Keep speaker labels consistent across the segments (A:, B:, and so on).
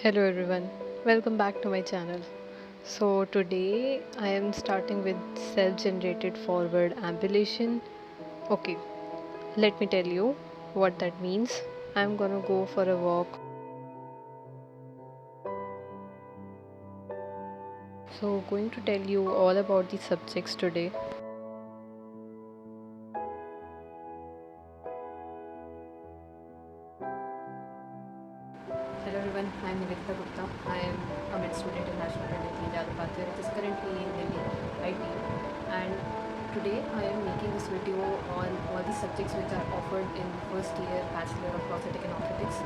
A: Hello everyone, welcome back to my channel. So today I am starting with self-generated forward ambulation. Okay, let me tell you what that means. I'm gonna go for a walk. So going to tell you all about the subjects today. Hello everyone, I am Nivedita. I am a med student in National Pathway, which is currently in Delhi IT. And today I am making this video on all the subjects which are offered in first year Bachelor of Prosthetic and Orthotics.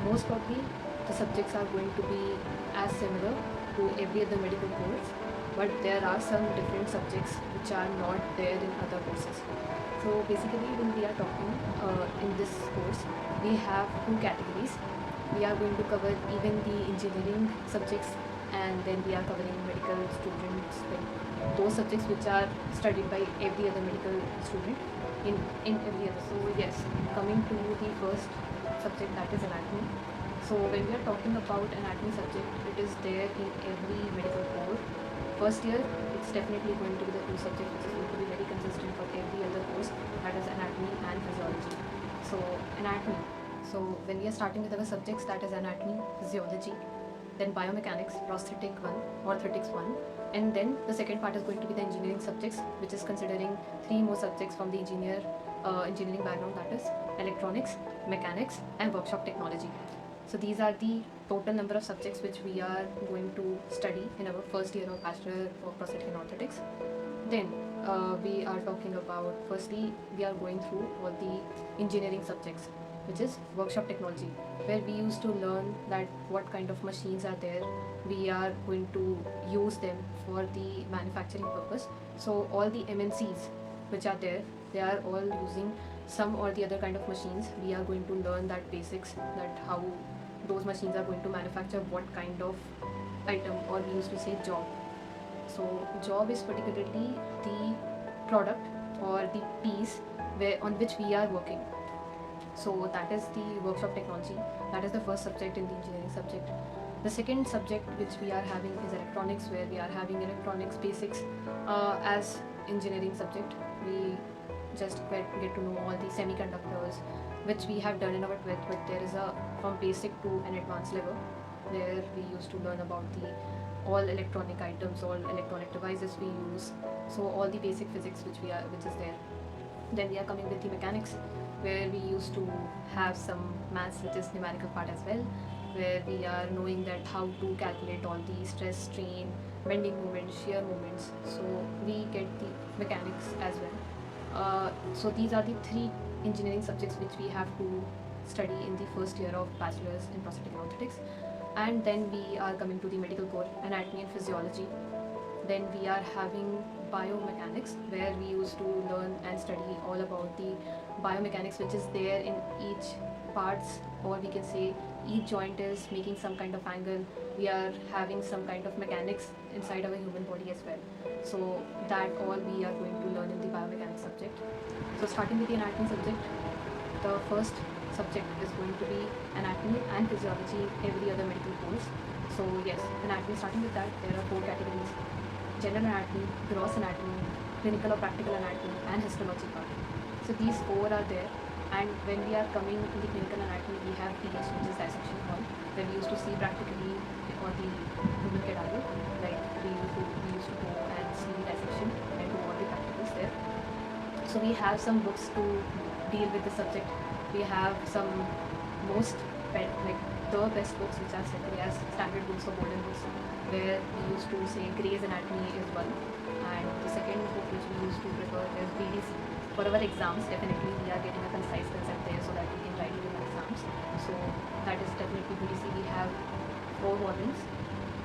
A: Most probably the subjects are going to be as similar to every other medical course, but there are some different subjects which are not there in other courses. So basically when we are talking in this course, we have two categories. We are going to cover even the engineering subjects, and then we are covering medical students, like those subjects which are studied by every other medical student in every other. So yes, coming to the first subject, that is anatomy. So when we are talking about anatomy subject, it is there in every medical course. First year, it's definitely going to be the two subjects which is going to be very consistent for every other course, that is anatomy and physiology. So anatomy. So when we are starting with our subjects, that is anatomy, physiology, then biomechanics, prosthetic 1, orthotics 1, and then the second part is going to be the engineering subjects, which is considering three more subjects from the engineering background, that is electronics, mechanics, and workshop technology. So these are the total number of subjects which we are going to study in our first year of Bachelor of Prosthetic and Orthotics. Then we are talking about, firstly, we are going through all the engineering subjects, which is workshop technology, where we used to learn that what kind of machines are there. We are going to use them for the manufacturing purpose. So all the MNCs which are there, they are all using some or the other kind of machines. We are going to learn that basics, that how those machines are going to manufacture what kind of item, or we used to say job. So job is particularly the product or the piece on which we are working. So that is the workshop technology. That is the first subject in the engineering subject. The second subject which we are having is electronics, where we are having electronics basics as engineering subject. We just get to know all the semiconductors, which we have done in our 12th, but there is a from basic to an advanced level. There we used to learn about the all electronic items, all electronic devices we use. So all the basic physics which is there. Then we are coming with the mechanics, where we used to have some maths, which is numerical part as well, where we are knowing that how to calculate all the stress, strain, bending moments, shear moments. So we get the mechanics as well. So these are the three engineering subjects which we have to study in the first year of Bachelor's in Prosthetic and Orthotics. And then we are coming to the medical core, anatomy and physiology. Then we are having biomechanics, where we used to learn and study all about the biomechanics which is there in each parts, or we can say each joint is making some kind of angle. We are having some kind of mechanics inside our human body as well. So that all we are going to learn in the biomechanics subject. So starting with the anatomy subject, the first subject is going to be anatomy and physiology in every other medical course. So yes, anatomy, starting with that, there are four categories: general anatomy, gross anatomy, clinical or practical anatomy, and histology part. So these four are there. And when we are coming in the clinical anatomy, we have PS, which is dissection hall, where we used to see practically on the human cadaver. Like we used to go and see the dissection and do all the practicals there. So we have some books to deal with the subject. We have some most like the best books which are set as standard books or golden books, where we used to say Gray's Anatomy is one, and the second book which we used to prefer is BDC. For our exams, definitely we are getting a concise concept there so that we can write it in our exams. So that is definitely BDC. We have 4 volumes.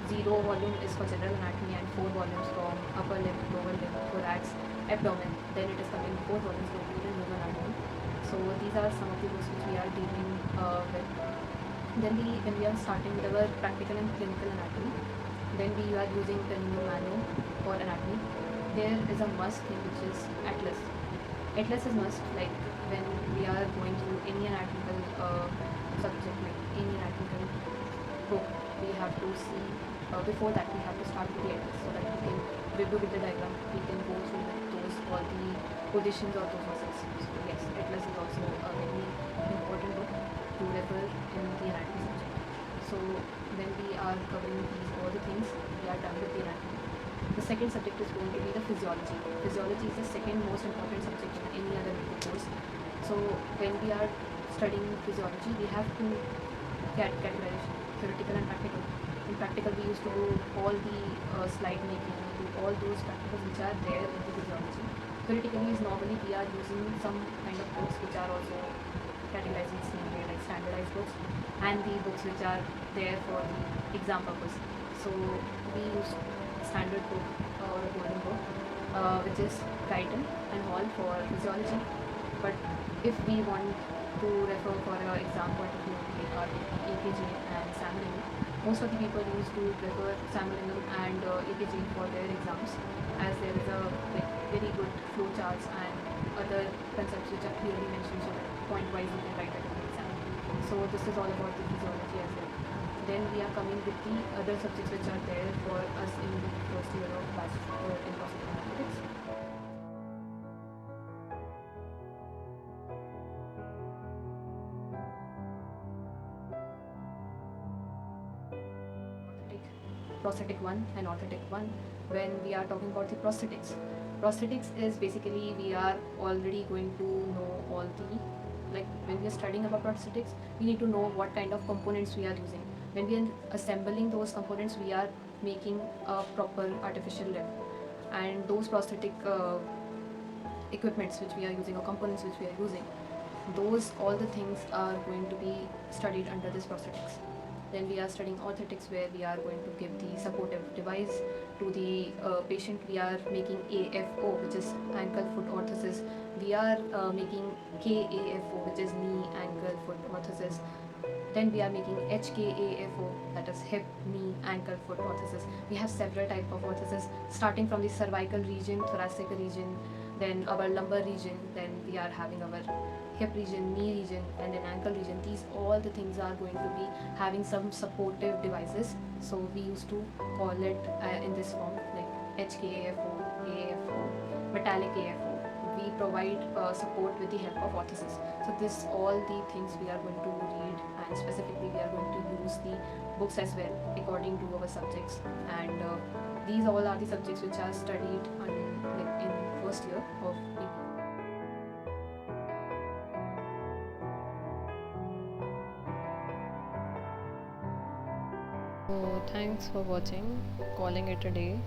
A: 0 volume is for general anatomy, and 4 volumes from upper limb, lower limb, thorax, abdomen. Then it is coming 4 volumes for in human anatomy. So these are some of the books which we are dealing with. Then when we are starting with our practical and clinical anatomy, then we are using Penino Mano for anatomy. There is a must thing which is Atlas. Atlas is must, like when we are going through any anatomical subject, like any anatomical book. have to see, before that we have to start with the atlas so that we can review with the diagram, we can go through those all the positions of those muscles. So yes, atlas is also a very important book to refer in the anatomy subject. So when we are covering these all the things, we are done with the anatomy. The second subject is going to be the physiology. Physiology is the second most important subject in any other medical course. So when we are studying physiology, we have to categorization, theoretical and practical. In practical, we used to do all the slide making, do all those practicals which are there in the physiology. Theoretically is normally we are using some kind of books which are also categorized in the same way, like standardized books, and the books which are there for the exam purpose. So we use standard book or a golden book, which is Guyton and Hall for physiology. But if we want to refer for an exam point of view, we are AKG and Samlingam. Most of the people used to prefer Samlingam and AKG for their exams, as there is a very good flow charts and other concepts which are clearly mentioned, so that point wise you can write it in the exam. So this is all about the physiology as well. Then we are coming with the other subjects which are there for us in the first year of Bachelor in Prosthetic orthotics. Prosthetic 1 and orthotic 1. When we are talking about the prosthetics is basically we are already going to know all the, like when we are studying about prosthetics, we need to know what kind of components we are using. When we are assembling those components, we are making a proper artificial limb, and those prosthetic equipments which we are using or components which we are using, those all the things are going to be studied under this prosthetics. Then we are studying orthotics, where we are going to give the supportive device to the patient. We are making AFO, which is ankle foot orthosis. We are making KAFO, which is knee ankle foot orthosis. Then we are making HKAFO, that is hip, knee, ankle, foot orthosis. We have several types of orthosis, starting from the cervical region, thoracic region, then our lumbar region, then we are having our hip region, knee region, and then ankle region. These all the things are going to be having some supportive devices. So we used to call it in this form, like HKAFO, AFO, metallic AFO. We provide support with the help of orthosis. So this all the things we are going to read, and specifically we are going to use the books as well according to our subjects. And these all are the subjects which are studied in first year of BP. So thanks for watching, calling it a day.